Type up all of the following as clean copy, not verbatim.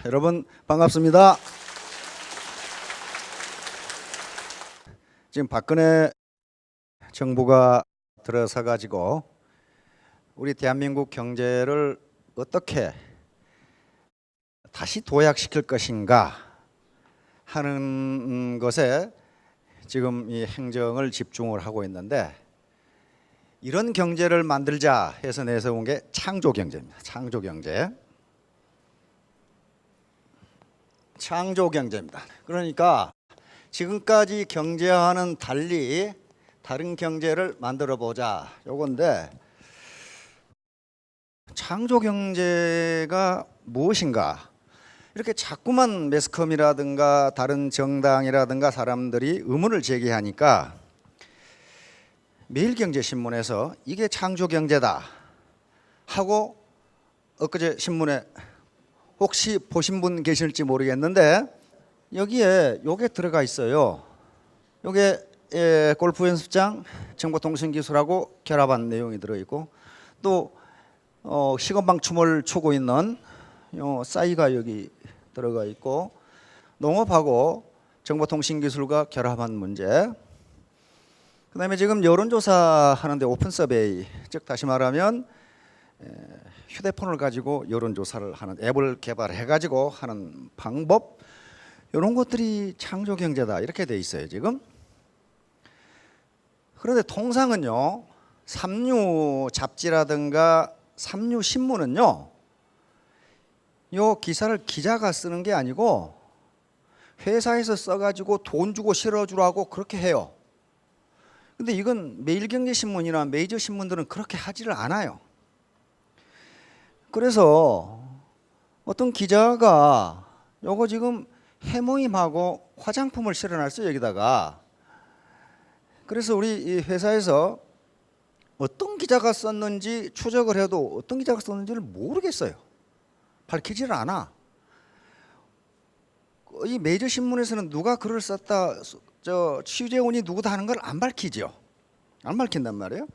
여러분 반갑습니다. 지금 박근혜 정부가 들어서 가지고 우리 대한민국 경제를 어떻게 다시 도약시킬 것인가 하는 것에 지금 이 행정을 집중을 하고 있는데, 이런 경제를 만들자 해서 내세운 게 창조경제입니다. 창조경제. 창조경제입니다. 그러니까 지금까지 경제와는 달리 다른 경제를 만들어 보자 요건데, 창조경제가 무엇인가, 이렇게 자꾸만 매스컴이라든가 다른 정당이라든가 사람들이 의문을 제기하니까 매일경제신문에서 이게 창조경제다 하고, 엊그제 신문에 혹시 보신 분 계실지 모르겠는데 여기에 요게 들어가 있어요. 요게 골프 연습장 정보통신기술하고 결합한 내용이 들어있고, 또 시건방 춤을 추고 있는 요 싸이가 여기 들어가 있고, 농업하고 정보통신기술과 결합한 문제, 그 다음에 지금 여론조사 하는데 오픈 서베이, 즉 다시 말하면 휴대폰을 가지고 여론조사를 하는 앱을 개발해 가지고 하는 방법, 이런 것들이 창조경제다 이렇게 돼 있어요 지금. 그런데 통상은요, 삼류 잡지라든가 삼류 신문은요, 요 기사를 기자가 쓰는 게 아니고 회사에서 써가지고 돈 주고 실어주라고 그렇게 해요. 근데 이건 매일경제신문이나 메이저 신문들은 그렇게 하지를 않아요. 그래서 어떤 기자가 요거 지금 해모임하고 화장품을 실어놨어요 여기다가. 그래서 우리 이 회사에서 어떤 기자가 썼는지 추적을 해도 어떤 기자가 썼는지를 모르겠어요. 밝히지를 않아. 이 메이저 신문에서는 누가 글을 썼다, 저 취재원이 누구다 하는 걸 안 밝히죠. 안 밝힌단 말이에요.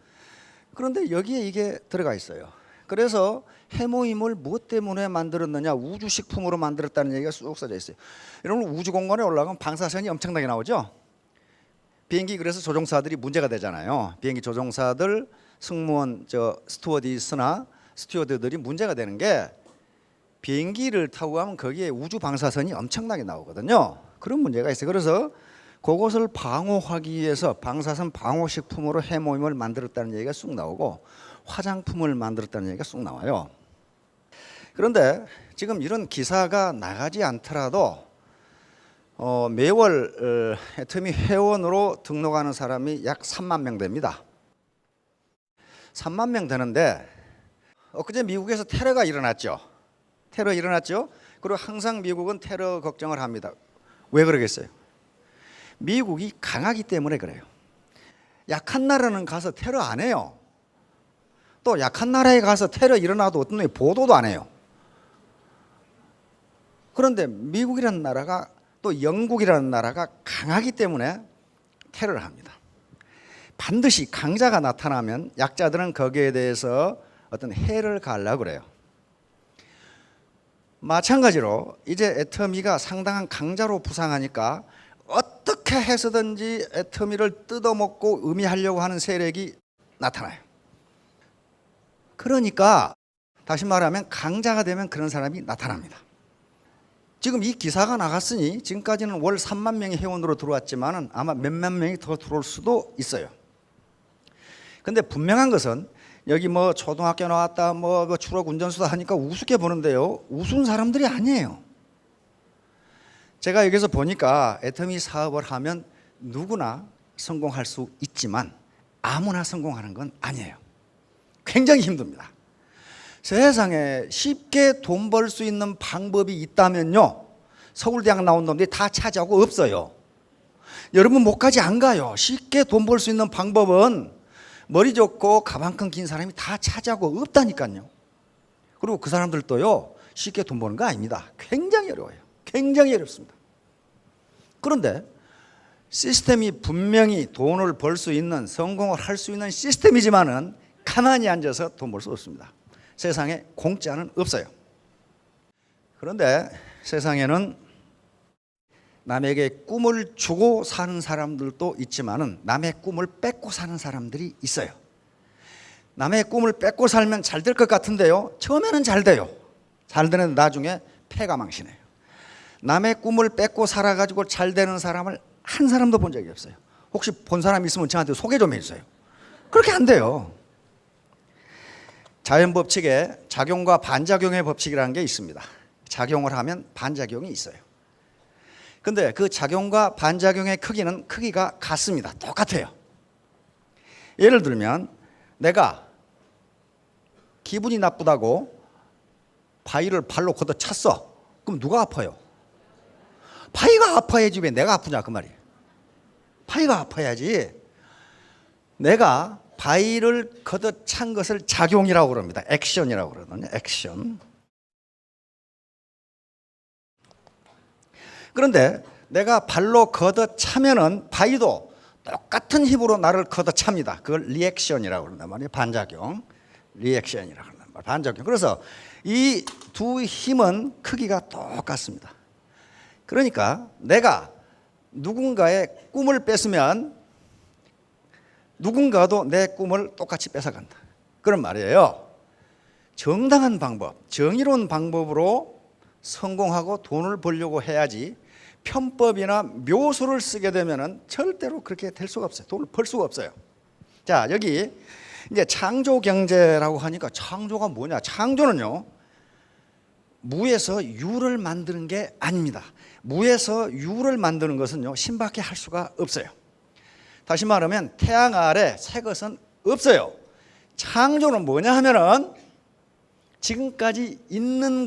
그런데 여기에 이게 들어가 있어요. 그래서 해모임을 무엇 때문에 만들었느냐, 우주식품으로 만들었다는 얘기가 쑥 써져 있어요. 여러분 우주공간에 올라가면 방사선이 엄청나게 나오죠. 비행기, 그래서 조종사들이 문제가 되잖아요. 비행기 조종사들, 승무원, 스튜어디스나 스튜어드들이 문제가 되는 게, 비행기를 타고 가면 거기에 우주 방사선이 엄청나게 나오거든요. 그런 문제가 있어요. 그래서 그것을 방어하기 위해서 방사선 방호식품으로 해모임을 만들었다는 얘기가 쑥 나오고, 화장품을 만들었다는 얘기가 쑥 나와요. 그런데 지금 이런 기사가 나가지 않더라도 매월 애터미 회원으로 등록하는 사람이 약 3만 명 됩니다. 3만 명 되는데, 엊그제 미국에서 테러가 일어났죠. 테러 일어났죠. 그리고 항상 미국은 테러 걱정을 합니다. 왜 그러겠어요? 미국이 강하기 때문에 그래요. 약한 나라는 가서 테러 안 해요. 또 약한 나라에 가서 테러 일어나도 어떤 놈이 보도도 안 해요. 그런데 미국이라는 나라가, 또 영국이라는 나라가 강하기 때문에 테러를 합니다. 반드시 강자가 나타나면 약자들은 거기에 대해서 어떤 해를 가하려고 그래요. 마찬가지로 이제 애터미가 상당한 강자로 부상하니까 어떻게 해서든지 애터미를 뜯어먹고 의미하려고 하는 세력이 나타나요. 그러니까 다시 말하면 강자가 되면 그런 사람이 나타납니다. 지금 이 기사가 나갔으니 지금까지는 월 3만 명의 회원으로 들어왔지만 아마 몇만 명이 더 들어올 수도 있어요. 근데 분명한 것은, 여기 뭐 초등학교 나왔다, 뭐 추락 운전수다 하니까 우습게 보는데요, 우스운 사람들이 아니에요. 제가 여기서 보니까 애터미 사업을 하면 누구나 성공할 수 있지만 아무나 성공하는 건 아니에요. 굉장히 힘듭니다. 세상에 쉽게 돈 벌 수 있는 방법이 있다면요, 서울대학 나온 놈들이 다 차지하고 없어요. 여러분 목까지 안 가요. 쉽게 돈 벌 수 있는 방법은 머리 좋고 가방 끈 사람이 다 차지하고 없다니까요. 그리고 그 사람들도요, 쉽게 돈 버는 거 아닙니다. 굉장히 어려워요. 굉장히 어렵습니다. 그런데 시스템이 분명히 돈을 벌 수 있는, 성공을 할 수 있는 시스템이지만은 가만히 앉아서 돈 벌 수 없습니다. 세상에 공짜는 없어요. 그런데 세상에는 남에게 꿈을 주고 사는 사람들도 있지만은 남의 꿈을 뺏고 사는 사람들이 있어요. 남의 꿈을 뺏고 살면 잘 될 것 같은데요, 처음에는 잘 돼요. 잘 되는데 나중에 패가 망신해요. 남의 꿈을 뺏고 살아가지고 잘 되는 사람을 한 사람도 본 적이 없어요. 혹시 본 사람 있으면 저한테 소개 좀 해주세요. 그렇게 안 돼요. 자연법칙에 작용과 반작용의 법칙이라는 게 있습니다. 작용을 하면 반작용이 있어요. 근데 그 작용과 반작용의 크기가 같습니다. 똑같아요. 예를 들면 내가 기분이 나쁘다고 바위를 발로 걷어찼어. 그럼 누가 아파요? 바위가 아파야지 왜 내가 아프냐 그 말이에요. 바위가 아파야지. 내가 바위를 걷어찬 것을 작용이라고 그럽니다. 액션이라고 그러거든요. 액션. 그런데 내가 발로 걷어차면은 바위도 똑같은 힘으로 나를 걷어찹니다. 그걸 리액션이라고 그런단 말이에요. 반작용. 리액션이라고 그런단 말이에요. 반작용. 그래서 이 두 힘은 크기가 똑같습니다. 그러니까 내가 누군가의 꿈을 뺏으면 누군가도 내 꿈을 똑같이 뺏어간다. 그런 말이에요. 정당한 방법, 정의로운 방법으로 성공하고 돈을 벌려고 해야지 편법이나 묘수를 쓰게 되면은 절대로 그렇게 될 수가 없어요. 돈을 벌 수가 없어요. 자, 여기 이제 창조 경제라고 하니까 창조가 뭐냐? 창조는요, 무에서 유를 만드는 게 아닙니다. 무에서 유를 만드는 것은요, 신밖에 할 수가 없어요. 다시 말하면 태양 아래 새 것은 없어요. 창조는 뭐냐 하면은 지금까지 있는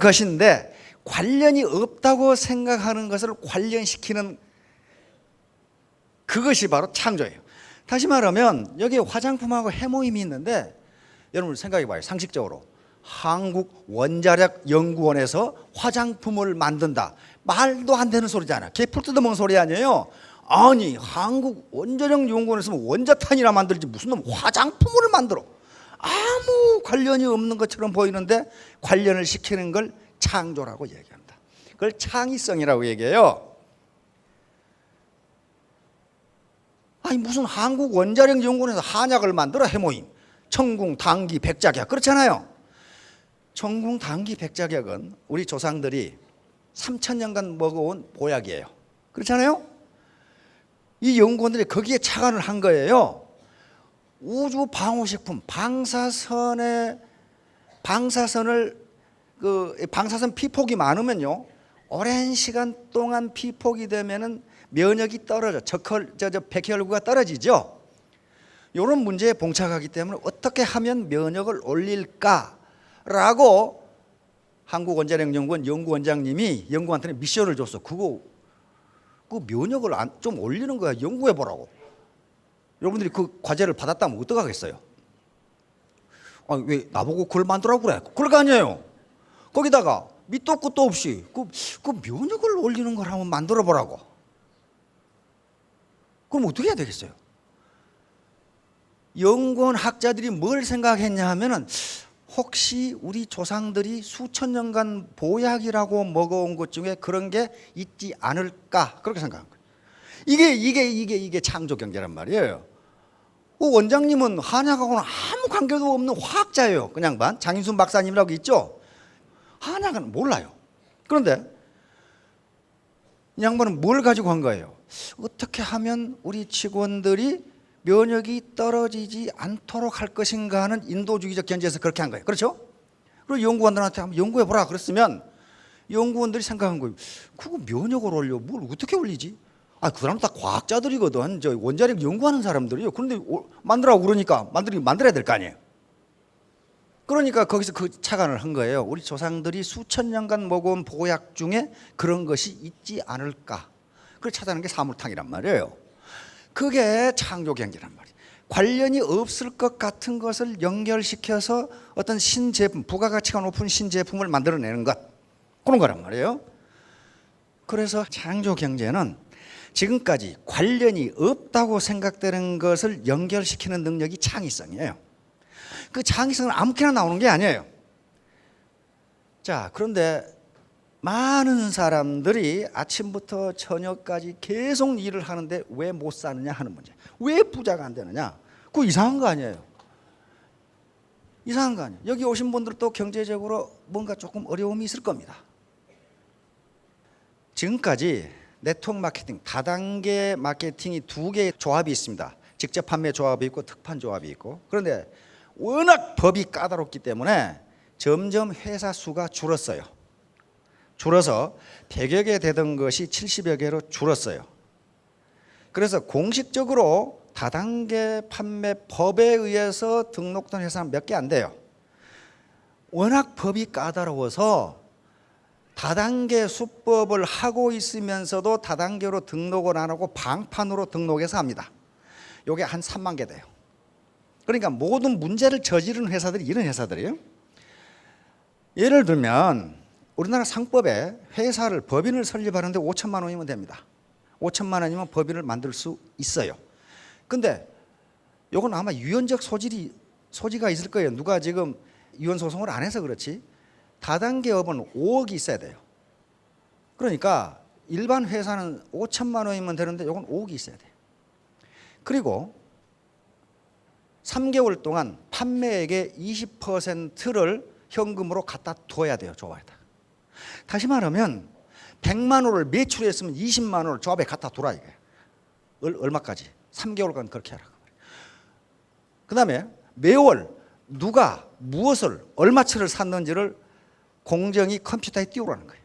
것인데 관련이 없다고 생각하는 것을 관련시키는 그것이 바로 창조예요. 다시 말하면 여기 화장품하고 해모임이 있는데 여러분 생각해 봐요. 상식적으로 한국원자력연구원에서 화장품을 만든다. 말도 안 되는 소리잖아요. 개풀 뜯어먹는 소리 아니에요. 아니 한국원자력연구원에서 원자탄이나 만들지 무슨 놈 화장품을 만들어. 아무 관련이 없는 것처럼 보이는데 관련을 시키는 걸 창조라고 얘기합니다. 그걸 창의성이라고 얘기해요. 아니 무슨 한국원자력연구원에서 한약을 만들어 해모임, 청궁, 당귀, 백작약 그렇잖아요. 청궁, 당귀, 백작약은 우리 조상들이 3000년간 먹어온 보약이에요. 그렇잖아요. 이 연구원들이 거기에 착안을 한 거예요. 우주 방호식품, 방사선을 방사선 피폭이 많으면요, 오랜 시간 동안 피폭이 되면은 면역이 떨어져, 백혈구가 떨어지죠. 이런 문제에 봉착하기 때문에 어떻게 하면 면역을 올릴까라고 한국원자력연구원 연구원장님이 연구한테 미션을 줬어. 그 면역을 좀 올리는 거야. 연구해 보라고. 여러분들이 그 과제를 받았다면 어떡하겠어요? 왜 나보고 그걸 만들라고 그래? 그럴 거 아니에요. 거기다가 밑도 끝도 없이 그 면역을 올리는 걸 한번 만들어 보라고. 그럼 어떻게 해야 되겠어요? 연구원 학자들이 뭘 생각했냐 하면은 혹시 우리 조상들이 수천 년간 보약이라고 먹어온 것 중에 그런 게 있지 않을까, 그렇게 생각한 거예요. 이게 창조 경제란 말이에요. 원장님은 한약하고는 아무 관계도 없는 화학자예요. 그냥 장인순 박사님이라고 있죠. 한약은 몰라요. 그런데 이 양반은 뭘 가지고 한 거예요? 어떻게 하면 우리 직원들이 면역이 떨어지지 않도록 할 것인가 하는 인도주의적 견제에서 그렇게 한 거예요. 그렇죠? 그리고 연구원들한테 한번 연구해보라 그랬으면 연구원들이 생각한 거예요. 그거 면역을 올려. 뭘 어떻게 올리지? 그 사람 다 과학자들이거든. 저 원자력 연구하는 사람들이요. 그런데 만들라고 그러니까 만들어야 될 거 아니에요. 그러니까 거기서 그 착안을 한 거예요. 우리 조상들이 수천 년간 먹어온 보약 중에 그런 것이 있지 않을까. 그걸 찾아낸 게 사물탕이란 말이에요. 그게 창조 경제란 말이에요. 관련이 없을 것 같은 것을 연결시켜서 어떤 신제품, 부가가치가 높은 신제품을 만들어내는 것, 그런 거란 말이에요. 그래서 창조 경제는 지금까지 관련이 없다고 생각되는 것을 연결시키는 능력이 창의성이에요. 그 창의성은 아무렇게나 나오는 게 아니에요. 자, 그런데 많은 사람들이 아침부터 저녁까지 계속 일을 하는데 왜 못 사느냐 하는 문제. 왜 부자가 안 되느냐? 그거 이상한 거 아니에요. 이상한 거 아니에요. 여기 오신 분들도 경제적으로 뭔가 조금 어려움이 있을 겁니다. 지금까지 네트워크 마케팅, 다단계 마케팅이 두 개의 조합이 있습니다. 직접 판매 조합이 있고 특판 조합이 있고. 그런데 워낙 법이 까다롭기 때문에 점점 회사 수가 줄었어요. 줄어서 100여 개 되던 것이 70여 개로 줄었어요. 그래서 공식적으로 다단계 판매법에 의해서 등록된 회사는 몇 개 안 돼요. 워낙 법이 까다로워서 다단계 수법을 하고 있으면서도 다단계로 등록을 안 하고 방판으로 등록해서 합니다. 이게 한 3만 개 돼요. 그러니까 모든 문제를 저지르는 회사들이 이런 회사들이에요. 예를 들면 우리나라 상법에 회사를 법인을 설립하는데 5천만 원이면 됩니다. 5천만 원이면 법인을 만들 수 있어요. 근데 이건 아마 유연적 소지가 있을 거예요. 누가 지금 유연 소송을 안 해서 그렇지. 다단계 업은 5억이 있어야 돼요. 그러니까 일반 회사는 5천만 원이면 되는데 이건 5억이 있어야 돼요. 그리고 3개월 동안 판매액의 20%를 현금으로 갖다 둬야 돼요. 조합에다. 다시 말하면 100만 원을 매출했으면 20만 원을 조합에 갖다 두라 이게. 얼마까지? 3개월간 그렇게 하라고. 그 다음에 매월 누가 무엇을 얼마치를 샀는지를 공정이 컴퓨터에 띄우라는 거예요.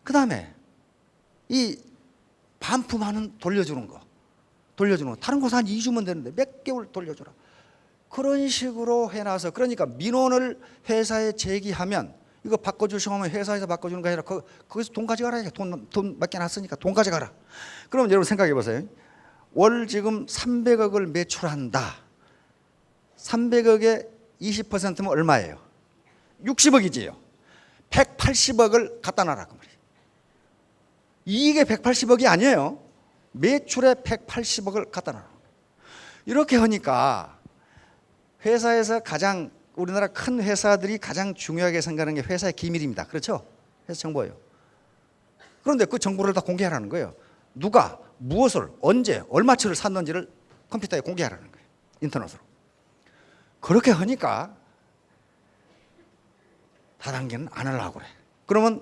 그 다음에 이 반품하는 돌려주는 거 다른 곳은 한 2주면 되는데 몇 개월 돌려주라. 그런 식으로 해놔서 그러니까 민원을 회사에 제기하면 이거 바꿔주시면 회사에서 바꿔주는 거 아니라 거기서 돈 가져가라. 돈 몇 개 났으니까 돈 가져가라. 그럼 여러분 생각해 보세요. 월 지금 300억을 매출한다. 300억에 20%면 얼마예요? 60억이지요. 180억을 갖다 놔라 그 말이에요. 이게 180억이 아니에요. 매출에 180억을 갖다 놔라. 이렇게 하니까 회사에서 가장 우리나라 큰 회사들이 가장 중요하게 생각하는 게 회사의 기밀입니다. 그렇죠? 회사 정보예요. 그런데 그 정보를 다 공개하라는 거예요. 누가 무엇을 언제 얼마치를 샀는지를 컴퓨터에 공개하라는 거예요. 인터넷으로. 그렇게 하니까 다단계는 안 하려고 그래. 그러면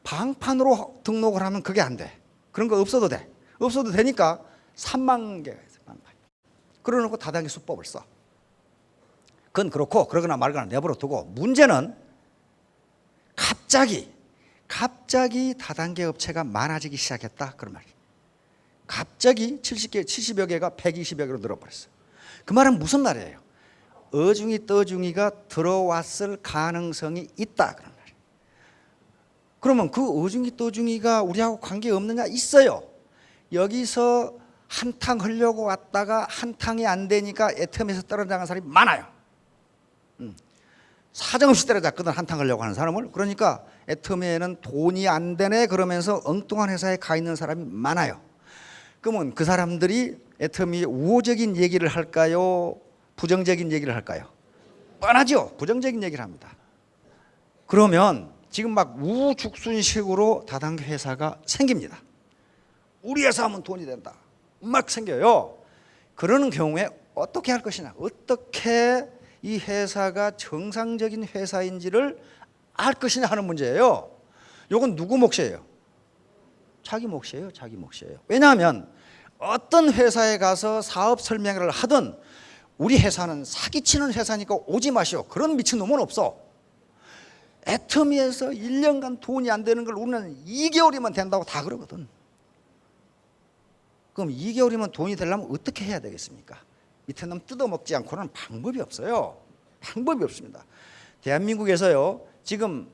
방판으로 등록을 하면 그게 안 돼. 그런 거 없어도 돼. 없어도 되니까 3만 개가 있어요. 방판. 그러놓고 다단계 수법을 써. 그건 그렇고 그러거나 말거나 내버려 두고 문제는 갑자기 다단계 업체가 많아지기 시작했다 그런 말이에요. 갑자기 70여 개가 120여 개로 늘어버렸어요. 그 말은 무슨 말이에요? 어중이 떠중이가 들어왔을 가능성이 있다 그런 말이에요. 그러면 그 어중이 떠중이가 우리하고 관계없느냐? 있어요. 여기서 한탕 하려고 왔다가 한탕이 안 되니까 애텀에서 떨어져간 사람이 많아요. 사정없이 때려잡거든 한탕 하려고 하는 사람을. 그러니까 애텀에는 돈이 안 되네 그러면서 엉뚱한 회사에 가 있는 사람이 많아요. 그러면 그 사람들이 애텀이 우호적인 얘기를 할까요? 부정적인 얘기를 할까요? 뻔하죠. 부정적인 얘기를 합니다. 그러면 지금 막 우후죽순식으로 다단계 회사가 생깁니다. 우리 회사 하면 돈이 된다. 막 생겨요. 그러는 경우에 어떻게 할 것이냐? 어떻게 이 회사가 정상적인 회사인지를 알 것이냐 하는 문제예요. 이건 누구 몫이에요? 자기 몫이에요. 자기 몫이에요. 왜냐하면 어떤 회사에 가서 사업 설명회를 하든 우리 회사는 사기치는 회사니까 오지 마시오. 그런 미친놈은 없어. 애터미에서 1년간 돈이 안 되는 걸 우리는 2개월이면 된다고 다 그러거든. 그럼 2개월이면 돈이 되려면 어떻게 해야 되겠습니까? 밑에 놈 뜯어먹지 않고는 방법이 없어요. 방법이 없습니다. 대한민국에서요 지금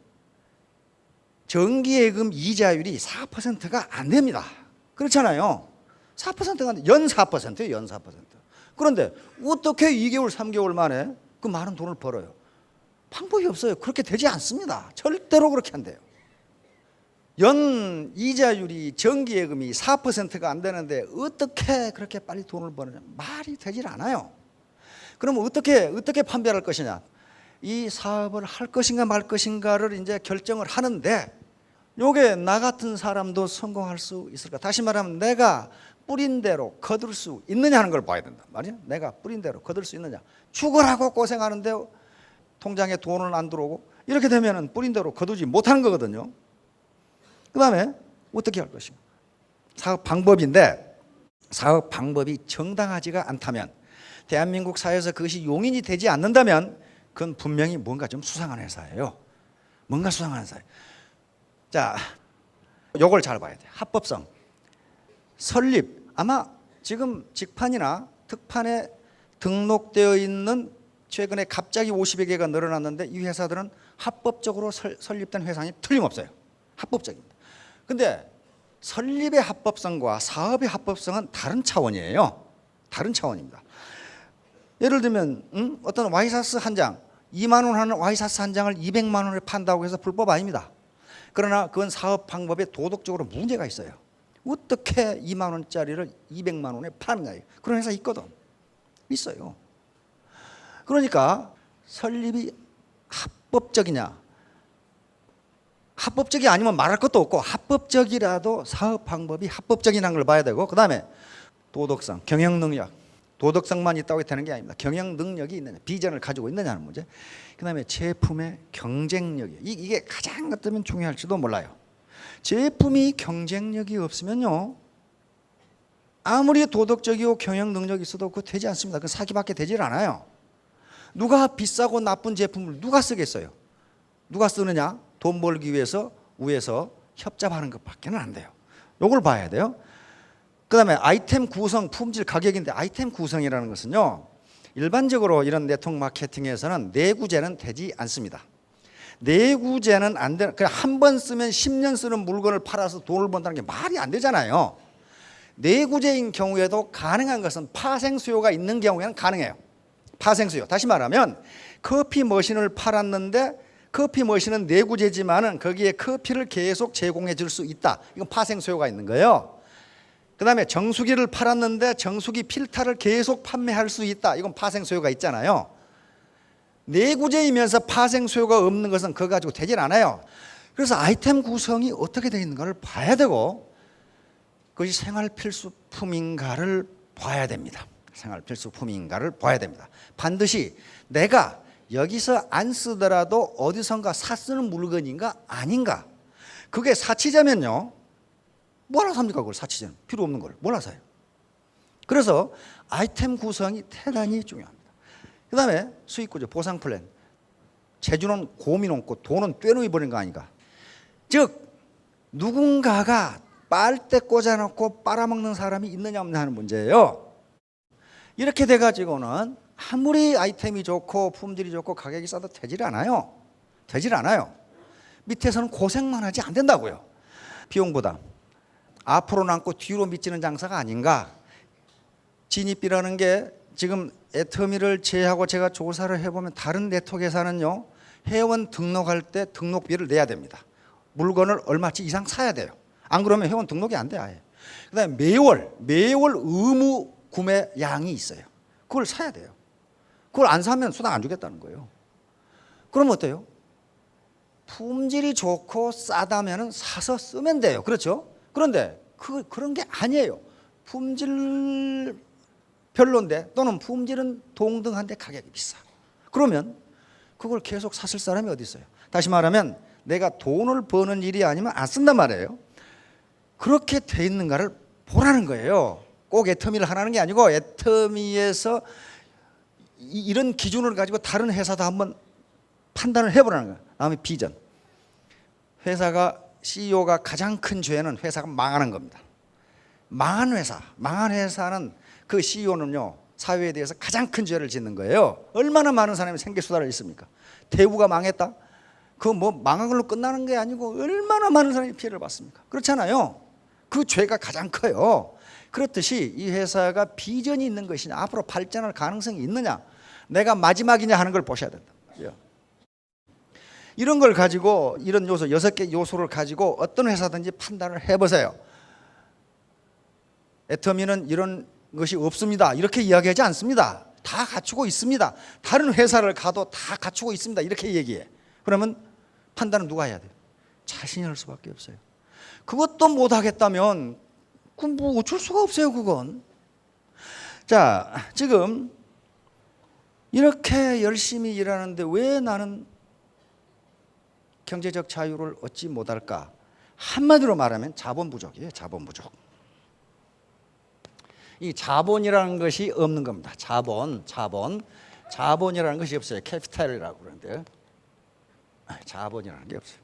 정기예금 이자율이 4%가 안 됩니다. 그렇잖아요. 4%가 안 돼. 연 4%예요. 연 4%. 그런데 어떻게 2개월 3개월 만에 그 많은 돈을 벌어요? 방법이 없어요. 그렇게 되지 않습니다. 절대로 그렇게 안 돼요. 연 이자율이 정기예금이 4%가 안 되는데 어떻게 그렇게 빨리 돈을 버느냐? 말이 되질 않아요. 그러면 어떻게 판별할 것이냐? 이 사업을 할 것인가 말 것인가를 이제 결정을 하는데, 요게 나 같은 사람도 성공할 수 있을까? 다시 말하면 내가 뿌린 대로 거둘 수 있느냐 하는 걸 봐야 된다 말이야. 내가 뿌린 대로 거둘 수 있느냐. 죽으라고 고생하는데 통장에 돈은 안 들어오고, 이렇게 되면은 뿌린 대로 거두지 못하는 거거든요. 그 다음에 어떻게 할 것인가. 사업 방법인데, 사업 방법이 정당하지가 않다면, 대한민국 사회에서 그것이 용인이 되지 않는다면, 그건 분명히 뭔가 좀 수상한 회사예요. 뭔가 수상한 회사예요. 자, 요걸 잘 봐야 돼요. 합법성. 설립. 아마 지금 직판이나 특판에 등록되어 있는, 최근에 갑자기 50여 개가 늘어났는데, 이 회사들은 합법적으로 설립된 회사니 틀림없어요. 합법적입니다. 근데 설립의 합법성과 사업의 합법성은 다른 차원이에요. 다른 차원입니다. 예를 들면 어떤 와이셔츠 한 장, 2만 원 하는 와이셔츠 한 장을 200만 원에 판다고 해서 불법 아닙니다. 그러나 그건 사업 방법에 도덕적으로 문제가 있어요. 어떻게 2만 원짜리를 200만 원에 파느냐. 그런 회사 있거든. 있어요. 그러니까 설립이 합법적이냐. 합법적이 아니면 말할 것도 없고, 합법적이라도 사업 방법이 합법적이라는 걸 봐야 되고, 그 다음에 도덕성, 경영 능력. 도덕성만 있다고 되는 게 아닙니다. 경영 능력이 있느냐, 비전을 가지고 있느냐 하는 문제. 그 다음에 제품의 경쟁력이, 이게 가장 어쩌면 중요할지도 몰라요. 제품이 경쟁력이 없으면요, 아무리 도덕적이고 경영 능력이 있어도 그거 되지 않습니다. 그 사기밖에 되질 않아요. 누가 비싸고 나쁜 제품을 누가 쓰겠어요? 누가 쓰느냐? 돈 벌기 위해서 위에서 협잡하는 것밖에는 안 돼요. 요걸 봐야 돼요. 그 다음에 아이템 구성, 품질, 가격인데, 아이템 구성이라는 것은요, 일반적으로 이런 네트워크 마케팅에서는 내구재는 되지 않습니다. 내구재는 안 되는, 그냥 한 번 쓰면 10년 쓰는 물건을 팔아서 돈을 번다는 게 말이 안 되잖아요. 내구재인 경우에도 가능한 것은 파생 수요가 있는 경우에는 가능해요. 파생 수요. 다시 말하면 커피 머신을 팔았는데 커피 머신은 내구재지만은 거기에 커피를 계속 제공해 줄 수 있다. 이건 파생 수요가 있는 거예요. 그 다음에 정수기를 팔았는데 정수기 필터를 계속 판매할 수 있다. 이건 파생 수요가 있잖아요. 내구재이면서 파생 수요가 없는 것은 그거 가지고 되질 않아요. 그래서 아이템 구성이 어떻게 되어 있는가를 봐야 되고, 그것이 생활 필수품인가를 봐야 됩니다. 생활 필수품인가를 봐야 됩니다. 반드시 내가 여기서 안 쓰더라도 어디선가 사 쓰는 물건인가 아닌가. 그게 사치자면요, 뭐하러 삽니까? 그걸 사치자는 필요 없는 걸 뭐하러 사요? 그래서 아이템 구성이 대단히 중요합니다. 그 다음에 수익구조, 보상 플랜. 재주는 곰이 넘고 돈은 떼놓이 버린 거 아닌가. 즉 누군가가 빨대 꽂아놓고 빨아먹는 사람이 있느냐 없느냐 하는 문제예요. 이렇게 돼가지고는 아무리 아이템이 좋고 품질이 좋고 가격이 싸도 되질 않아요. 되질 않아요. 밑에서는 고생만 하지 안 된다고요. 비용보다 앞으로 남고 뒤로 미치는 장사가 아닌가. 진입비라는 게 지금 애터미를 제외하고 제가 조사를 해보면 다른 네트워크 회사는요, 회원 등록할 때 등록비를 내야 됩니다. 물건을 얼마치 이상 사야 돼요. 안 그러면 회원 등록이 안 돼 아예. 그다음에 매월 의무 구매 양이 있어요. 그걸 사야 돼요. 그걸 안 사면 수당 안 주겠다는 거예요. 그럼 어때요? 품질이 좋고 싸다면 사서 쓰면 돼요. 그렇죠? 그런데 그런 게 아니에요. 품질 별론데, 또는 품질은 동등한데 가격이 비싸. 그러면 그걸 계속 샀을 사람이 어디 있어요? 다시 말하면 내가 돈을 버는 일이 아니면 안 쓴단 말이에요. 그렇게 돼 있는가를 보라는 거예요. 꼭 애터미를 하라는 게 아니고, 애터미에서 이런 기준을 가지고 다른 회사도 한번 판단을 해보라는 거예요. 다음에 비전. 회사가, CEO가 가장 큰 죄는 회사가 망하는 겁니다. 망한 회사는 그 CEO는요, 사회에 대해서 가장 큰 죄를 짓는 거예요. 얼마나 많은 사람이 생계수다를 있습니까? 대우가 망했다? 그거 뭐 망한 걸로 끝나는 게 아니고 얼마나 많은 사람이 피해를 봤습니까? 그렇잖아요. 그 죄가 가장 커요. 그렇듯이 이 회사가 비전이 있는 것이냐, 앞으로 발전할 가능성이 있느냐, 내가 마지막이냐 하는 걸 보셔야 된다. 이런 걸 가지고, 이런 요소 6개 요소를 가지고 어떤 회사든지 판단을 해보세요. 애터미는 이런 것이 없습니다, 이렇게 이야기하지 않습니다. 다 갖추고 있습니다. 다른 회사를 가도 다 갖추고 있습니다. 이렇게 얘기해. 그러면 판단은 누가 해야 돼요? 자신이 할 수밖에 없어요. 그것도 못하겠다면 그건 뭐 어쩔 수가 없어요. 그건. 자, 지금 이렇게 열심히 일하는데 왜 나는 경제적 자유를 얻지 못할까? 한마디로 말하면 자본 부족이에요. 자본 부족. 이 자본이라는 것이 없는 겁니다. 자본이라는 것이 없어요. 캐피탈이라고 그러는데 자본이라는 게 없어요.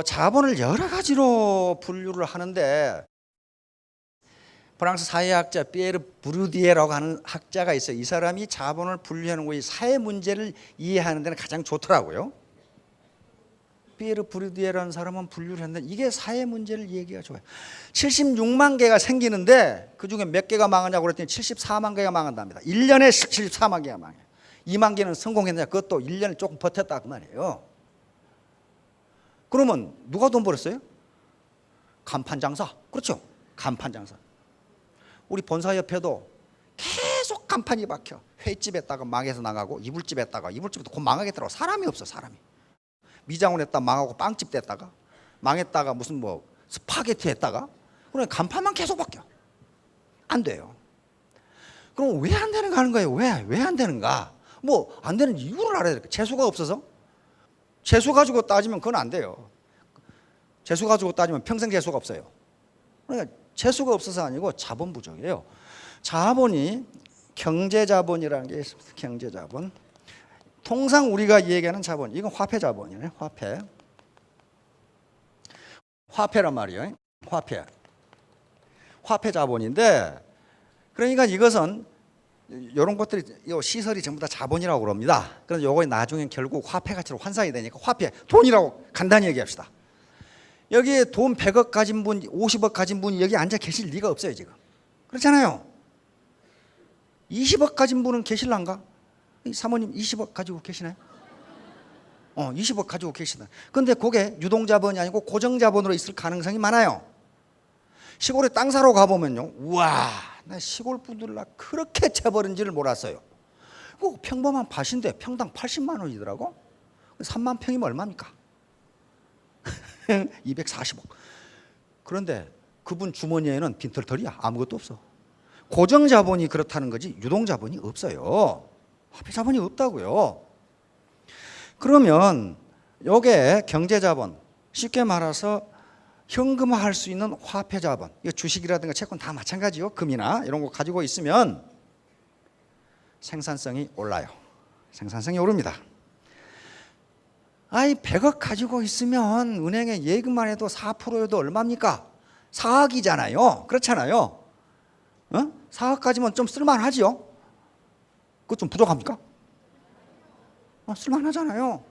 자본을 여러 가지로 분류를 하는데 프랑스 사회학자 피에르 부르디에라고 하는 학자가 있어요. 이 사람이 자본을 분류하는 거이 사회 문제를 이해하는 데는 가장 좋더라고요. 피에르 부르디에라는 사람은 분류를 했는데 이게 사회 문제를 이해하기가 좋아요. 76만 개가 생기는데 그중에 몇 개가 망하냐고 그랬더니 74만 개가 망한답니다. 1년에 74만 개가 망해요. 2만 개는 성공했느냐? 그것도 1년을 조금 버텼다 그 말이에요. 그러면 누가 돈 벌었어요? 간판 장사. 그렇죠. 간판 장사. 우리 본사협회도 계속 간판이 박혀. 횟집에다가 망해서 나가고 이불집에다가 이불집도 곧 망하겠더라고. 사람이 없어. 사람이. 미장원 했다 망하고 빵집 됐다가 망했다가 무슨 뭐 스파게티 했다가 그러니까 간판만 계속 바뀌어. 안 돼요. 그럼 왜 안 되는가 하는 거예요. 왜 안 되는가? 뭐 안 되는 이유를 알아야 돼요. 재수가 없어서? 재수 가지고 따지면 그건 안 돼요. 재수 가지고 따지면 평생 재수가 없어요. 그러니까 재수가 없어서 아니고 자본 부족이에요. 자본이 경제자본이라는 게 있습니다. 경제자본. 통상 우리가 얘기하는 자본, 이건 화폐 자본이에요. 화폐란 말이에요. 화폐 자본인데, 그러니까 이것은 이런 것들이 시설이 전부 다 자본이라고 그럽니다. 그래서 요거 나중에 결국 화폐 가치로 환산이 되니까 화폐, 돈이라고 간단히 얘기합시다. 여기에 돈 100억 가진 분, 50억 가진 분이 여기 앉아 계실 리가 없어요 지금. 그렇잖아요. 20억 가진 분은 계실란가? 사모님 20억 가지고 계시나요? 20억 가지고 계시다. 근데 그게 유동자본이 아니고 고정자본으로 있을 가능성이 많아요. 시골에 땅 사러 가보면요. 우와, 나 시골 분들 나 그렇게 재벌인지를 몰랐어요. 평범한 밭인데 평당 80만 원이더라고. 3만 평이면 얼마입니까? 240억. 그런데 그분 주머니에는 빈털털이야. 아무것도 없어. 고정자본이 그렇다는 거지 유동자본이 없어요. 화폐자본이 없다고요. 그러면 요게 경제자본, 쉽게 말해서 현금화할 수 있는 화폐자본, 이거 주식이라든가 채권 다 마찬가지요. 금이나 이런 거 가지고 있으면 생산성이 올라요. 생산성이 오릅니다. 100억 가지고 있으면 은행에 예금만 해도 4%여도 얼마입니까? 4억이잖아요. 그렇잖아요. 4억 가지면 좀 쓸만하지요. 그거 좀 부족합니까? 쓸만하잖아요.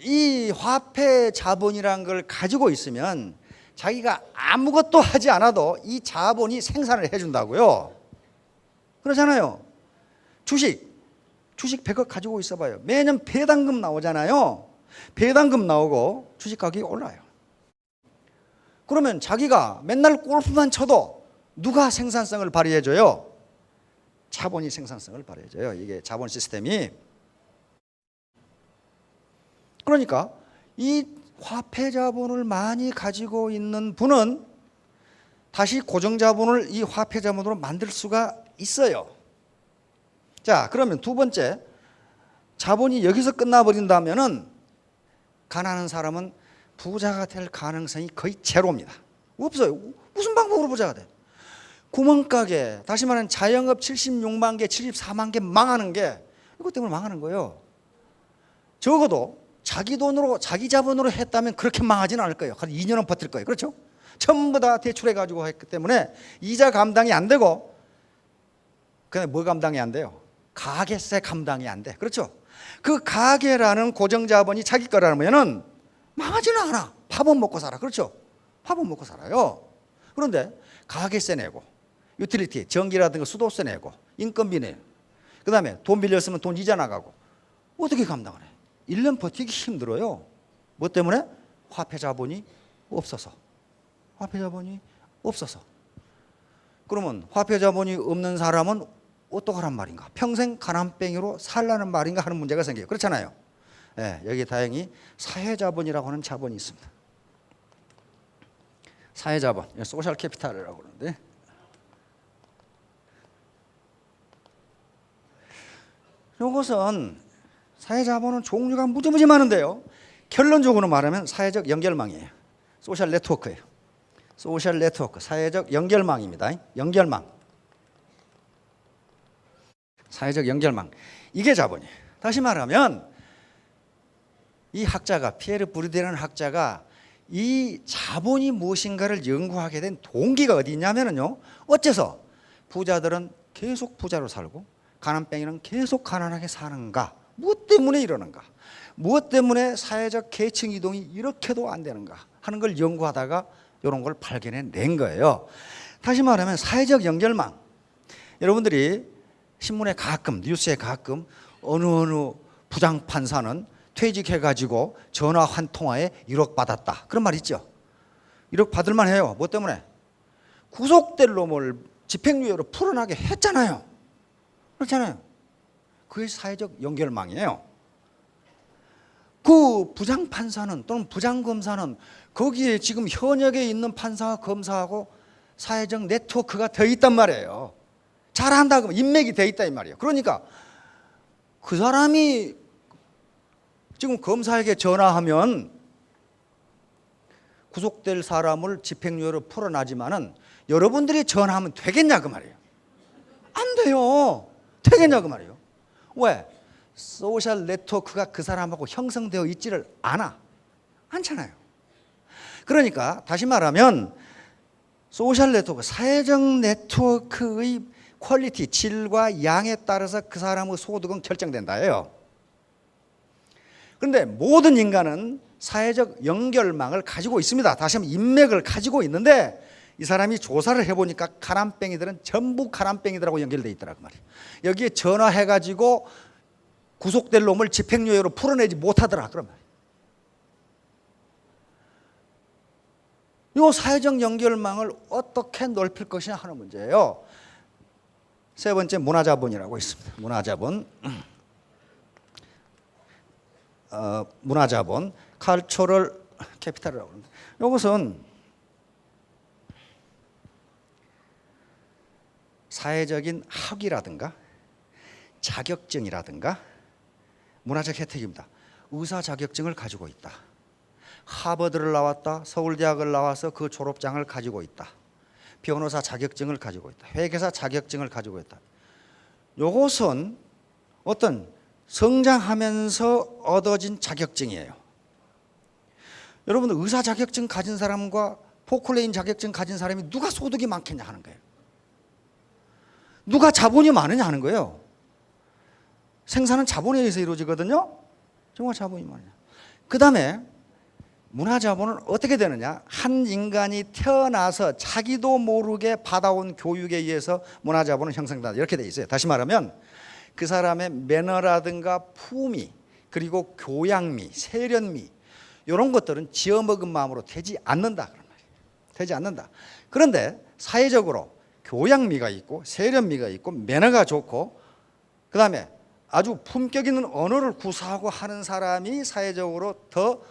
이 화폐 자본이라는 걸 가지고 있으면 자기가 아무것도 하지 않아도 이 자본이 생산을 해준다고요. 그러잖아요. 주식 100억 가지고 있어봐요. 매년 배당금 나오잖아요. 배당금 나오고 주식 가격이 올라요. 그러면 자기가 맨날 골프만 쳐도 누가 생산성을 발휘해줘요? 자본이 생산성을 발휘해줘요. 이게 자본 시스템이. 그러니까 이 화폐 자본을 많이 가지고 있는 분은 다시 고정 자본을 이 화폐 자본으로 만들 수가 있어요. 자, 그러면 두 번째, 자본이 여기서 끝나버린다면은 가난한 사람은 부자가 될 가능성이 거의 제로입니다. 없어요. 무슨 방법으로 부자가 돼? 구멍가게, 다시 말하면 자영업 76만 개, 74만 개 망하는 게 이것 때문에 망하는 거예요. 적어도 자기 돈으로, 자기 자본으로 했다면 그렇게 망하지는 않을 거예요. 한 2년은 버틸 거예요. 그렇죠? 전부 다 대출해가지고 했기 때문에 이자 감당이 안 되고, 그냥 뭐 감당이 안 돼요? 가계세 감당이 안 돼. 그렇죠? 그 가계라는 고정자본이 자기 거라면은 망하지는 않아. 밥은 먹고 살아. 그렇죠? 밥은 먹고 살아요. 그런데 가계세 내고, 유틸리티, 전기라든가 수도세 내고, 인건비 내고, 그 다음에 돈 빌렸으면 돈 이자 나가고, 어떻게 감당을 해? 1년 버티기 힘들어요. 뭐 때문에? 화폐 자본이 없어서. 화폐 자본이 없어서. 그러면 화폐 자본이 없는 사람은 어떡하란 말인가? 평생 가난뱅이로 살라는 말인가 하는 문제가 생겨요. 그렇잖아요. 예, 여기 다행히 사회자본이라고 하는 자본이 있습니다. 사회자본, 소셜 캐피탈이라고 그러는데, 이것은 사회자본은 종류가 무지무지 많은데요, 결론적으로 말하면 사회적 연결망이에요. 소셜 네트워크예요. 소셜 네트워크, 사회적 연결망입니다. 연결망, 사회적 연결망, 이게 자본이에요. 다시 말하면 이 학자가, 피에르 부르디라는 학자가 이 자본이 무엇인가를 연구하게 된 동기가 어디 있냐면요, 어째서 부자들은 계속 부자로 살고 가난뱅이는 계속 가난하게 사는가? 무엇 때문에 이러는가? 무엇 때문에 사회적 계층 이동이 이렇게도 안 되는가 하는 걸 연구하다가 이런 걸 발견해낸 거예요. 다시 말하면 사회적 연결망, 여러분들이 신문에 가끔, 뉴스에 가끔 어느 부장 판사는 퇴직해가지고 전화 한 통화에 1억 받았다, 그런 말 있죠. 1억 받을만 해요. 뭐 때문에? 구속될 놈을 집행유예로 풀어나게 했잖아요. 그렇잖아요. 그게 사회적 연결망이에요. 그 부장 판사는 또는 부장 검사는 거기에 지금 현역에 있는 판사와 검사하고 사회적 네트워크가 되어 있단 말이에요. 잘한다 그러면 인맥이 되어 있다 이 말이에요. 그러니까 그 사람이 지금 검사에게 전화하면 구속될 사람을 집행유예로 풀어나지만은 여러분들이 전화하면 되겠냐 그 말이에요. 안 돼요. 되겠냐 그 말이에요. 왜? 소셜 네트워크가 그 사람하고 형성되어 있지를 않잖아요. 그러니까 다시 말하면 소셜 네트워크, 사회적 네트워크의 퀄리티, 질과 양에 따라서 그 사람의 소득은 결정된다예요. 그런데 모든 인간은 사회적 연결망을 가지고 있습니다. 다시 한번 인맥을 가지고 있는데 이 사람이 조사를 해보니까 가난뱅이들은 전부 가난뱅이들하고 연결되어 있더라 그 말이에요. 여기에 전화해가지고 구속될 놈을 집행유예로 풀어내지 못하더라 그런 말이에요. 이 사회적 연결망을 어떻게 넓힐 것이냐 하는 문제예요. 세 번째, 문화자본이라고 있습니다. 문화자본, 문화자본, cultural capital이라고 합니다. 이것은 사회적인 학위라든가 자격증이라든가 문화적 혜택입니다. 의사 자격증을 가지고 있다. 하버드를 나왔다. 서울대학을 나와서 그 졸업장을 가지고 있다. 변호사 자격증을 가지고 있다. 회계사 자격증을 가지고 있다. 이것은 어떤 성장하면서 얻어진 자격증이에요. 여러분, 의사 자격증 가진 사람과 포클레인 자격증 가진 사람이 누가 소득이 많겠냐 하는 거예요. 누가 자본이 많으냐 하는 거예요. 생산은 자본에 의해서 이루어지거든요. 정말 자본이 많으냐. 그 다음에 문화자본은 어떻게 되느냐. 한 인간이 태어나서 자기도 모르게 받아온 교육에 의해서 문화자본은 형성된다, 이렇게 돼 있어요. 다시 말하면 그 사람의 매너라든가 품위, 그리고 교양미, 세련미, 이런 것들은 지어먹은 마음으로 되지 않는다 그런 말이에요. 되지 않는다. 그런데 사회적으로 교양미가 있고 세련미가 있고 매너가 좋고 그 다음에 아주 품격 있는 언어를 구사하고 하는 사람이 사회적으로 더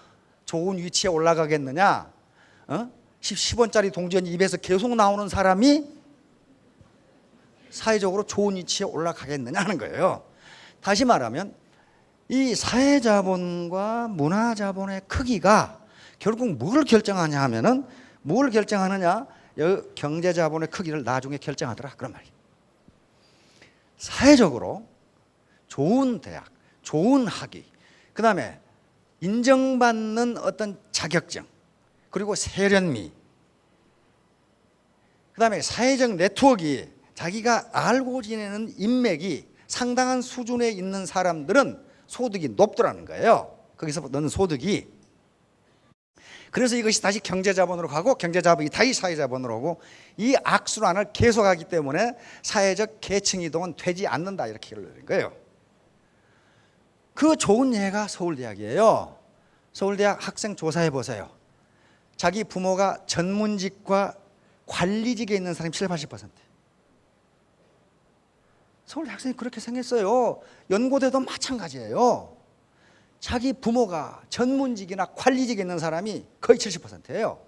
좋은 위치에 올라가겠느냐, 10원짜리 동전이 입에서 계속 나오는 사람이 사회적으로 좋은 위치에 올라가겠느냐 하는 거예요. 다시 말하면 이 사회자본과 문화자본의 크기가 결국 뭘 결정하냐 하면은, 뭘 결정하느냐, 경제자본의 크기를 나중에 결정하더라 그런 말이에요. 사회적으로 좋은 대학, 좋은 학위, 그 다음에 인정받는 어떤 자격증, 그리고 세련미, 그 다음에 사회적 네트워크가 자기가 알고 지내는 인맥이 상당한 수준에 있는 사람들은 소득이 높더라는 거예요. 거기서 넣는 소득이. 그래서 이것이 다시 경제자본으로 가고 경제자본이 다시 사회자본으로 오고 이 악순환을 계속하기 때문에 사회적 계층 이동은 되지 않는다, 이렇게 결론을 내린 거예요. 그 좋은 예가 서울대학이에요. 서울대학 학생 조사해 보세요. 자기 부모가 전문직과 관리직에 있는 사람이 70, 80%. 서울대 학생이 그렇게 생겼어요. 연고대도 마찬가지예요. 자기 부모가 전문직이나 관리직에 있는 사람이 거의 70%예요.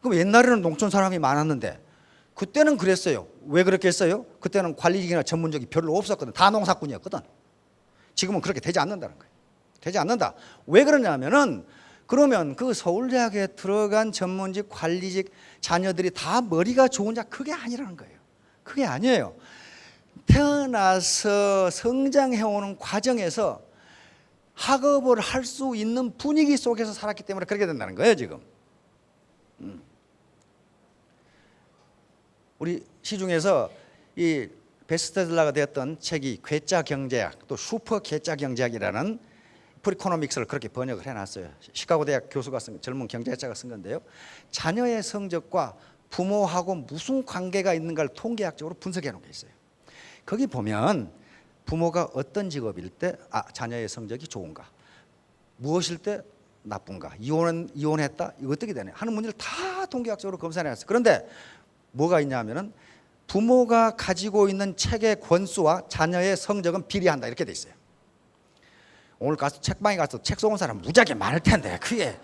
그럼 옛날에는 농촌 사람이 많았는데 그때는 그랬어요. 왜 그렇게 했어요? 그때는 관리직이나 전문직이 별로 없었거든. 다 농사꾼이었거든. 지금은 그렇게 되지 않는다는 거예요. 되지 않는다. 왜 그러냐면은 그러면 그 서울대학에 들어간 전문직, 관리직 자녀들이 다 머리가 좋은 자 그게 아니라는 거예요. 그게 아니에요. 태어나서 성장해오는 과정에서 학업을 할 수 있는 분위기 속에서 살았기 때문에 그렇게 된다는 거예요, 지금. 우리 시중에서 이 베스트셀러가 되었던 책이 괴짜 경제학, 또 슈퍼 괴짜 경제학이라는 프리코노믹스를 그렇게 번역을 해놨어요. 시카고 대학 교수가 쓴, 젊은 경제학자가 쓴 건데요. 자녀의 성적과 부모하고 무슨 관계가 있는가를 통계학적으로 분석해 놓은 게 있어요. 거기 보면 부모가 어떤 직업일 때 자녀의 성적이 좋은가, 무엇일 때 나쁜가, 이혼했다, 이거 어떻게 되냐 하는 문제를 다 통계학적으로 검사해 놨어요. 그런데 뭐가 있냐면은 부모가 가지고 있는 책의 권수와 자녀의 성적은 비례한다 이렇게 돼 있어요. 오늘 가서 책방에 가서 책 쏘은 사람 무지하게 많을 텐데 그게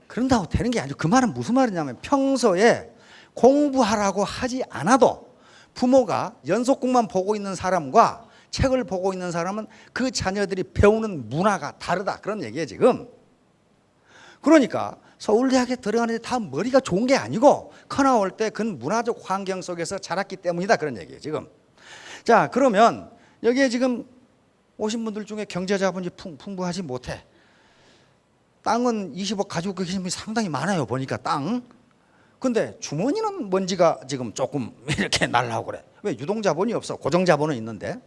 그런다고 되는 게 아니고 그 말은 무슨 말이냐면 평소에 공부하라고 하지 않아도 부모가 연속극만 보고 있는 사람과 책을 보고 있는 사람은 그 자녀들이 배우는 문화가 다르다 그런 얘기예요 지금. 그러니까 서울대학에 들어가는데 다 머리가 좋은 게 아니고 커 나올 때 그 문화적 환경 속에서 자랐기 때문이다 그런 얘기예요 지금. 자 그러면 여기에 지금 오신 분들 중에 경제자본이 풍부하지 못해. 땅은 20억 가지고 계신 분이 상당히 많아요 보니까 땅. 근데 주머니는 먼지가 지금 조금 이렇게 날라오고 그래. 왜? 유동자본이 없어. 고정자본은 있는데.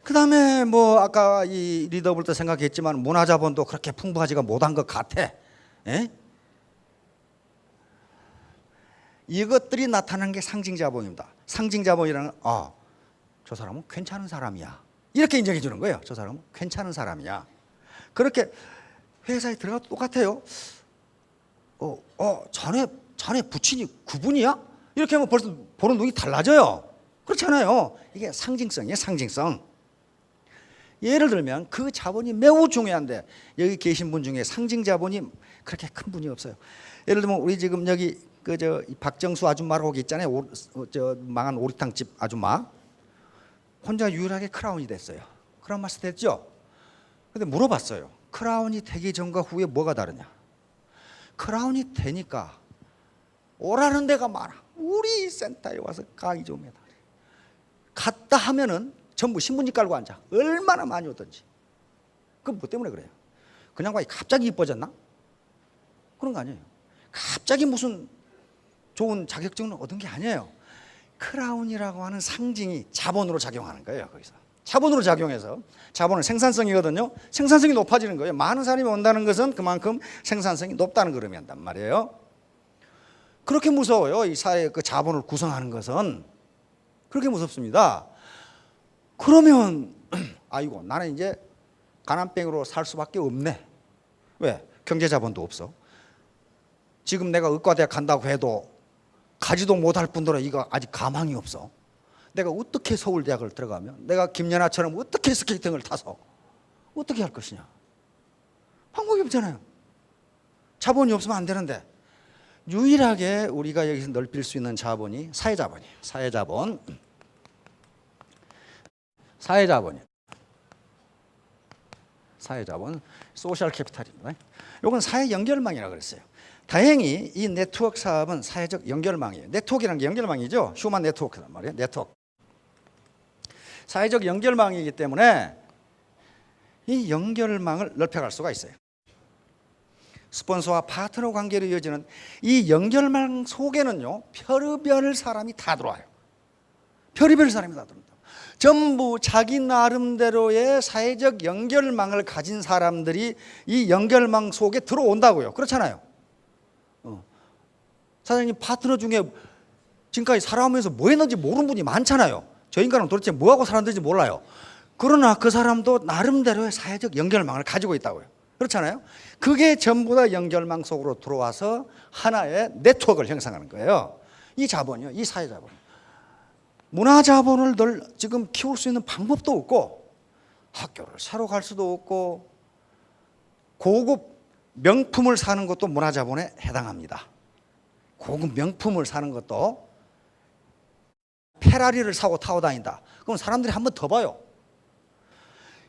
그 다음에 뭐 아까 이 리더블 때 생각했지만 문화자본도 그렇게 풍부하지가 못한 것 같아. 에? 이것들이 나타나는 게 상징자본입니다. 상징자본이라는 저 사람은 괜찮은 사람이야 이렇게 인정해 주는 거예요. 저 사람은 괜찮은 사람이야. 그렇게 회사에 들어가도 똑같아요. 자네 부친이 그분이야? 이렇게 하면 벌써 보는 눈이 달라져요. 그렇잖아요. 이게 상징성이에요. 상징성. 예를 들면 그 자본이 매우 중요한데 여기 계신 분 중에 상징 자본이 그렇게 큰 분이 없어요. 예를 들면 우리 지금 여기 박정수 아줌마라고 거기 있잖아요. 망한 오리탕집 아줌마. 혼자 유일하게 크라운이 됐어요. 크라운 마스터 됐죠? 근데 물어봤어요. 크라운이 되기 전과 후에 뭐가 다르냐? 크라운이 되니까 오라는 데가 많아. 우리 센터에 와서 강의 좀 해달래. 갔다 하면은 전부 신문지 깔고 앉아. 얼마나 많이 오든지. 그건 뭐 때문에 그래요? 그냥 갑자기 이뻐졌나? 그런 거 아니에요. 갑자기 무슨 좋은 자격증을 얻은 게 아니에요. 크라운이라고 하는 상징이 자본으로 작용하는 거예요. 거기서 자본으로 작용해서 자본은 생산성이거든요. 생산성이 높아지는 거예요. 많은 사람이 온다는 것은 그만큼 생산성이 높다는 걸 의미한단 말이에요. 그렇게 무서워요. 이 사회 그 자본을 구성하는 것은 그렇게 무섭습니다. 그러면 아이고 나는 이제 가난뱅이로 살 수밖에 없네. 왜? 경제자본도 없어. 지금 내가 의과대학 간다고 해도 가지도 못할 뿐더러 이거 아직 가망이 없어. 내가 어떻게 서울대학을 들어가면 내가 김연아처럼 어떻게 스케이팅을 타서 어떻게 할 것이냐. 방법이 없잖아요. 자본이 없으면 안 되는데 유일하게 우리가 여기서 넓힐 수 있는 자본이 사회자본이에요. 사회자본. 사회자본, 소셜 캐피탈입니다. 이건 사회 연결망이라고 그랬어요. 다행히 이 네트워크 사업은 사회적 연결망이에요. 네트워크라는 게 연결망이죠. 휴먼 네트워크란 말이에요. 네트워크. 사회적 연결망이기 때문에 이 연결망을 넓혀갈 수가 있어요. 스폰서와 파트너 관계로 이어지는 이 연결망 속에는요, 별의별 사람이 다 들어와요. 별의별 사람이 다 들어옵니다. 전부 자기 나름대로의 사회적 연결망을 가진 사람들이 이 연결망 속에 들어온다고요. 그렇잖아요. 사장님 파트너 중에 지금까지 살아오면서 뭐 했는지 모르는 분이 많잖아요. 저 인간은 도대체 뭐하고 살았는지 몰라요. 그러나 그 사람도 나름대로의 사회적 연결망을 가지고 있다고요. 그렇잖아요. 그게 전부 다 연결망 속으로 들어와서 하나의 네트워크를 형성하는 거예요. 이 자본이요. 이 사회자본. 문화자본을 늘 지금 키울 수 있는 방법도 없고 학교를 새로 갈 수도 없고 고급 명품을 사는 것도 문화자본에 해당합니다. 고급 명품을 사는 것도 페라리를 사고 타고 다닌다. 그럼 사람들이 한 번 더 봐요.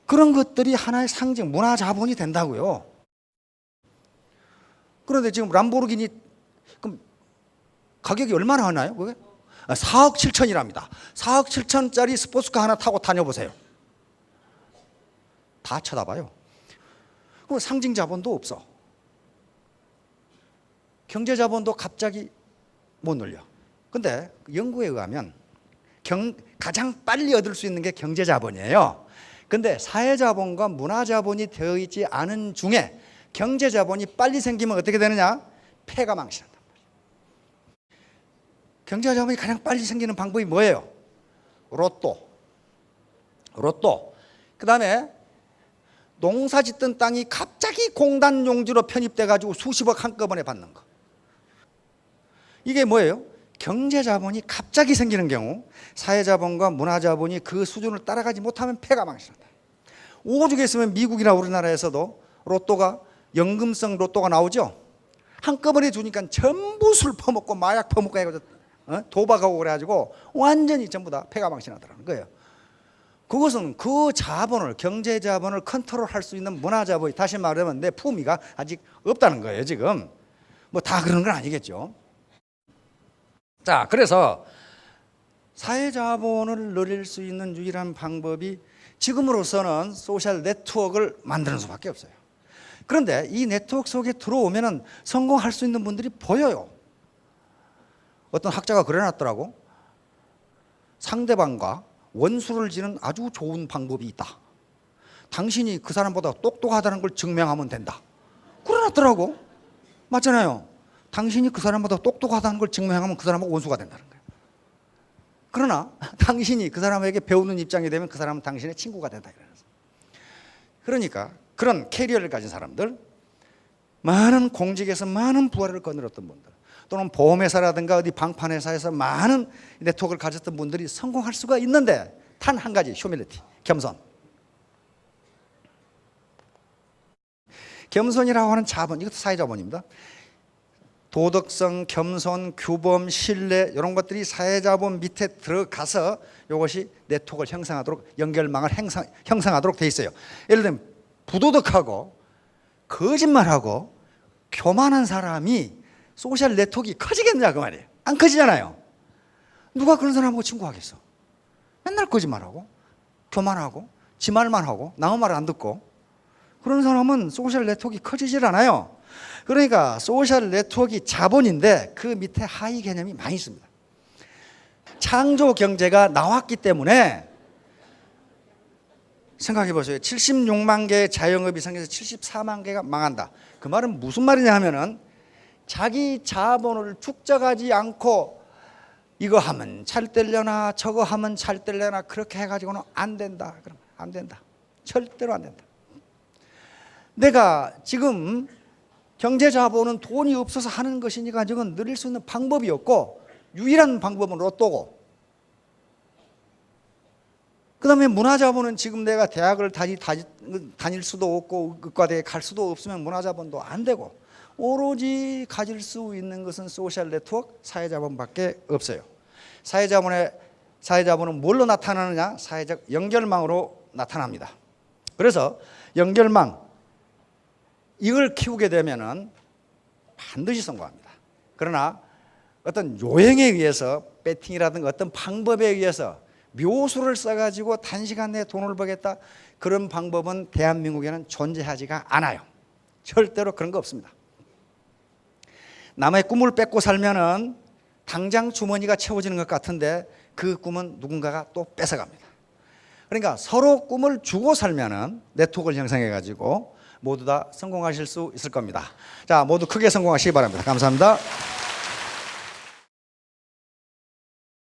그런 것들이 하나의 상징, 문화자본이 된다고요. 그런데 지금 람보르기니 그럼 가격이 얼마나 하나요? 그게? 4억 7천이랍니다. 4억 7천짜리 스포츠카 하나 타고 다녀보세요. 다 쳐다봐요. 그럼 상징 자본도 없어. 경제 자본도 갑자기 못 늘려. 근데 연구에 의하면 가장 빨리 얻을 수 있는 게 경제 자본이에요. 근데 사회 자본과 문화 자본이 되어 있지 않은 중에 경제 자본이 빨리 생기면 어떻게 되느냐? 폐가 망신한단 말이에요. 경제 자본이 가장 빨리 생기는 방법이 뭐예요? 로또. 그다음에 농사 짓던 땅이 갑자기 공단 용지로 편입돼 가지고 수십억 한꺼번에 받는 거. 이게 뭐예요? 경제 자본이 갑자기 생기는 경우 사회 자본과 문화 자본이 그 수준을 따라가지 못하면 폐가 망신한다. 오죽 했으면 미국이나 우리나라에서도 로또가 연금성 로또가 나오죠. 한꺼번에 주니까 전부 술 퍼먹고 마약 퍼먹고 해가지고 도박하고 그래가지고 완전히 전부 다 폐가 망신하더라는 거예요. 그것은 그 자본을 경제 자본을 컨트롤할 수 있는 문화 자본이 다시 말하면 내 품위가 아직 없다는 거예요. 지금 뭐 다 그런 건 아니겠죠. 자, 그래서 사회 자본을 누릴 수 있는 유일한 방법이 지금으로서는 소셜 네트워크를 만드는 수밖에 없어요. 그런데 이 네트워크 속에 들어오면은 성공할 수 있는 분들이 보여요. 어떤 학자가 그래놨더라고. 상대방과 원수를 지는 아주 좋은 방법이 있다. 당신이 그 사람보다 똑똑하다는 걸 증명하면 된다. 그래놨더라고. 맞잖아요. 당신이 그 사람보다 똑똑하다는 걸 증명하면 그 사람하고 원수가 된다는 거예요. 그러나 당신이 그 사람에게 배우는 입장이 되면 그 사람은 당신의 친구가 된다. 그러니까 그런 캐리어를 가진 사람들, 많은 공직에서 많은 부활을 거느렸던 분들, 또는 보험회사라든가 어디 방판회사에서 많은 네트워크를 가졌던 분들이 성공할 수가 있는데 단 한 가지, 휴밀리티, 겸손. 겸손이라고 하는 자본, 이것도 사회자본입니다. 도덕성, 겸손, 규범, 신뢰 이런 것들이 사회자본 밑에 들어가서 이것이 네트워크를 형성하도록, 연결망을 형성하도록 돼 있어요. 예를 들면 부도덕하고 거짓말하고 교만한 사람이 소셜 네트워크가 커지겠냐 그 말이에요. 안 커지잖아요. 누가 그런 사람하고 친구하겠어? 맨날 거짓말하고 교만하고 지 말만 하고 남의 말 안 듣고 그런 사람은 소셜 네트워크가 커지질 않아요. 그러니까 소셜 네트워크가 자본인데 그 밑에 하위 개념이 많이 있습니다. 창조 경제가 나왔기 때문에 생각해 보세요. 76만 개의 자영업이 생겨서 74만 개가 망한다. 그 말은 무슨 말이냐 하면은 자기 자본을 축적하지 않고 이거 하면 잘 되려나 저거 하면 잘 되려나 그렇게 해가지고는 안 된다. 그럼 안 된다. 절대로 안 된다. 내가 지금 경제 자본은 돈이 없어서 하는 것이니까 저건 누릴 수 있는 방법이 없고 유일한 방법은 로또고, 그 다음에 문화자본은 지금 내가 대학을 다닐 수도 없고 의과대에 갈 수도 없으면 문화자본도 안 되고 오로지 가질 수 있는 것은 소셜 네트워크, 사회자본밖에 없어요. 사회자본은 뭘로 나타나느냐? 사회적 연결망으로 나타납니다. 그래서 연결망, 이걸 키우게 되면은 반드시 성공합니다. 그러나 어떤 요행에 의해서 배팅이라든가 어떤 방법에 의해서 묘수를 써가지고 단시간 내에 돈을 벌겠다, 그런 방법은 대한민국에는 존재하지가 않아요. 절대로 그런 거 없습니다. 남의 꿈을 뺏고 살면은 당장 주머니가 채워지는 것 같은데 그 꿈은 누군가가 또 뺏어갑니다. 그러니까 서로 꿈을 주고 살면은 네트워크를 형성해가지고 모두 다 성공하실 수 있을 겁니다. 자, 모두 크게 성공하시기 바랍니다. 감사합니다.